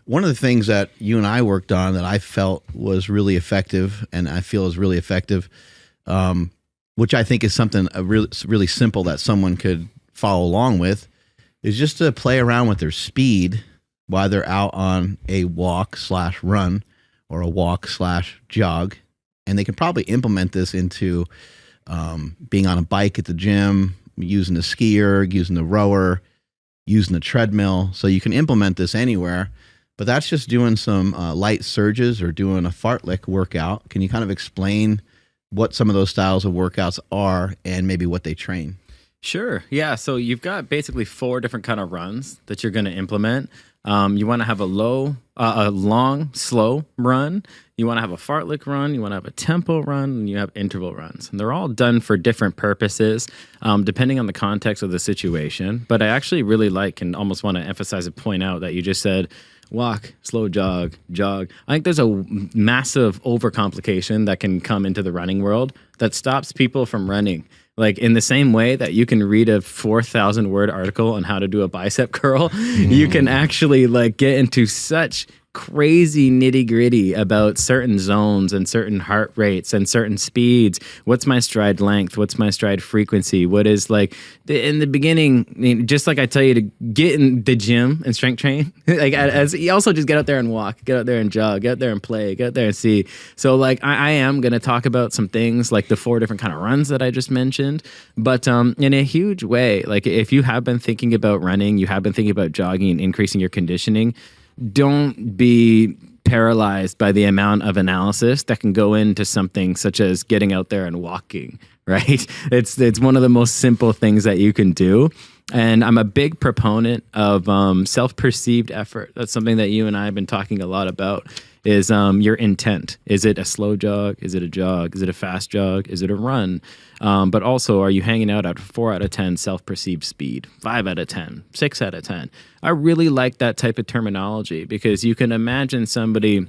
one of the things that you and I worked on that I felt was really effective, and I feel is really effective, which I think is something really simple that someone could follow along with, is just to play around with their speed while they're out on a walk/run or a walk/jog. And they can probably implement this into being on a bike at the gym, using a skier, using the rower, using the treadmill. So you can implement this anywhere, but that's just doing some light surges or doing a fartlek workout. Can you kind of explain what some of those styles of workouts are and maybe what they train? Sure. Yeah. So you've got basically 4 different kind of runs that you're going to implement. You want to have a long, slow run. You want to have a fartlek run. You want to have a tempo run, and you have interval runs. And they're all done for different purposes, depending on the context of the situation. But I actually really like and almost want to emphasize and point out that you just said walk, slow jog, jog. I think there's a massive overcomplication that can come into the running world that stops people from running. Like in the same way that you can read a 4,000 word article on how to do a bicep curl, you can actually like get into such crazy nitty gritty about certain zones and certain heart rates and certain speeds. What's my stride length? What's my stride frequency? What is like in the beginning, just like I tell you to get in the gym and strength train, like as you also just get out there and walk, get out there and jog, get out there and play, get out there and see. So like I am going to talk about some things like the 4 different kind of runs that I just mentioned, but in a huge way, like if you have been thinking about running, you have been thinking about jogging and increasing your conditioning, don't be paralyzed by the amount of analysis that can go into something such as getting out there and walking, right? It's one of the most simple things that you can do. And I'm a big proponent of self-perceived effort. That's something that you and I have been talking a lot about, is your intent. Is it a slow jog? Is it a jog? Is it a fast jog? Is it a run? But also, are you hanging out at 4 out of 10 self-perceived speed, 5 out of 10, 6 out of 10? I really like that type of terminology because you can imagine somebody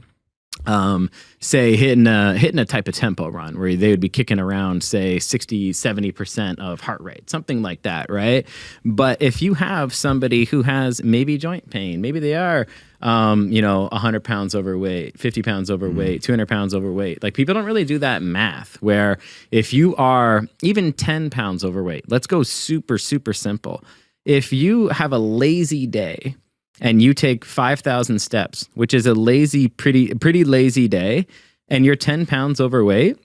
say hitting a type of tempo run where they would be kicking around, say 60, 70% of heart rate, something like that, right? But if you have somebody who has maybe joint pain, maybe they are 100 pounds overweight, 50 pounds overweight, 200 pounds overweight. Like people don't really do that math where if you are even 10 pounds overweight, let's go super, super simple. If you have a lazy day and you take 5,000 steps, which is a lazy, pretty lazy day, and you're 10 pounds overweight,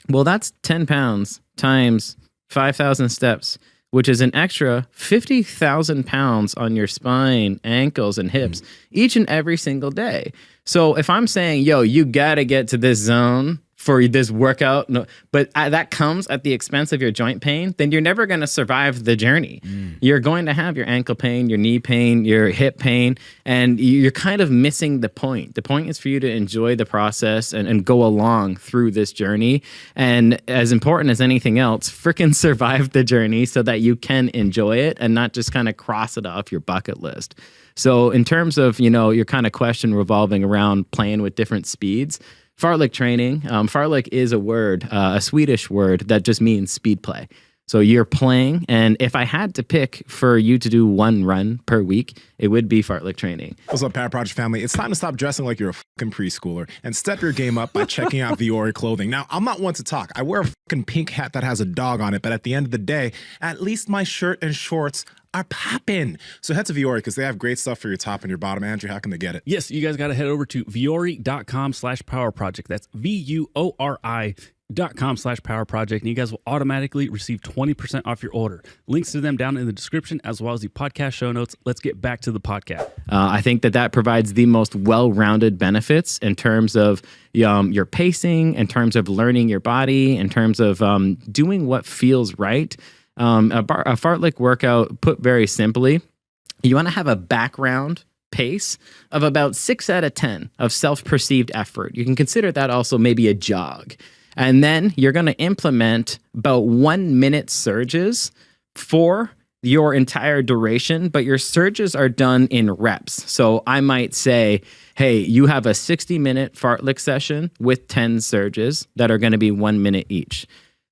well, that's 10 pounds times 5,000 steps, which is an extra 50,000 pounds on your spine, ankles, and hips each and every single day. So if I'm saying, yo, you got to get to this zone for this workout, but that comes at the expense of your joint pain, then you're never going to survive the journey. You're going to have your ankle pain, your knee pain, your hip pain, and you're kind of missing the point. The point is for you to enjoy the process and go along through this journey. And as important as anything else, freaking survive the journey so that you can enjoy it and not just kind of cross it off your bucket list. So in terms of, your kind of question revolving around playing with different speeds, fartlek training. Fartlek is a word, a Swedish word that just means speed play. So you're playing, and if I had to pick for you to do 1 run per week, it would be fartlek training. What's up, Power Project family? It's time to stop dressing like you're a fucking preschooler and step your game up by checking out Vuori clothing. Now, I'm not one to talk. I wear a fucking pink hat that has a dog on it, but at the end of the day, at least my shirt and shorts are popping. So head to Vuori because they have great stuff for your top and your bottom. Andrew, how can they get it? Yes, you guys got to head over to vuori.com/power project. That's VUORI.com/power project, and you guys will automatically receive 20% off your order. Links to them down in the description as well as the podcast show notes. Let's get back to the podcast. I think that provides the most well-rounded benefits in terms of your pacing, in terms of learning your body, in terms of doing what feels right. A fartlek workout, put very simply, you want to have a background pace of about 6 out of 10 of self-perceived effort. You can consider that also maybe a jog. And then you're going to implement about 1 minute surges for your entire duration, but your surges are done in reps. So I might say, hey, you have a 60-minute fartlek session with 10 surges that are going to be 1 minute each.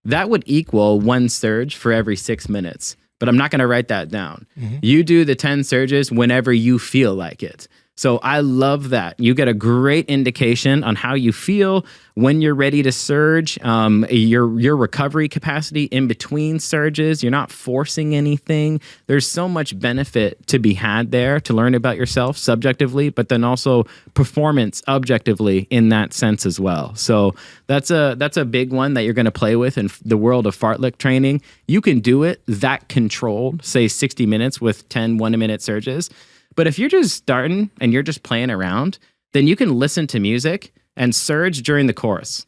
That would equal 1 surge for every 6 minutes, but I'm not going to write that down. You do the 10 surges whenever you feel like it. So I love that. You get a great indication on how you feel when you're ready to surge, your recovery capacity in between surges. You're not forcing anything. There's so much benefit to be had there to learn about yourself subjectively, but then also performance objectively in that sense as well. So that's a big one that you're going to play with in the world of fartlek training. You can do it that controlled, say 60 minutes with 10 1-minute surges. But if you're just starting and you're just playing around, then you can listen to music and surge during the course.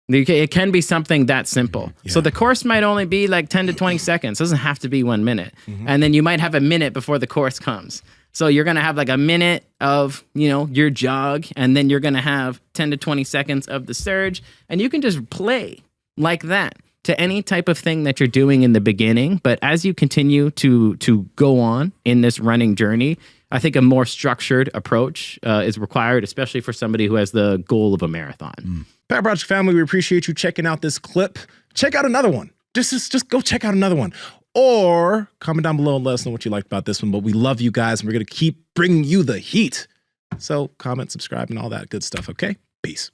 It can be something that simple. Yeah. So the course might only be like 10 to 20 seconds. It doesn't have to be 1 minute. And then you might have a minute before the course comes. So you're going to have like a minute of, your jog, and then you're going to have 10 to 20 seconds of the surge. And you can just play like that to any type of thing that you're doing in the beginning. But as you continue to go on in this running journey, I think a more structured approach is required, especially for somebody who has the goal of a marathon. Power Project family, we appreciate you checking out this clip. Check out another one. Just go check out another one. Or comment down below and let us know what you liked about this one. But we love you guys, and we're going to keep bringing you the heat. So comment, subscribe, and all that good stuff, okay? Peace.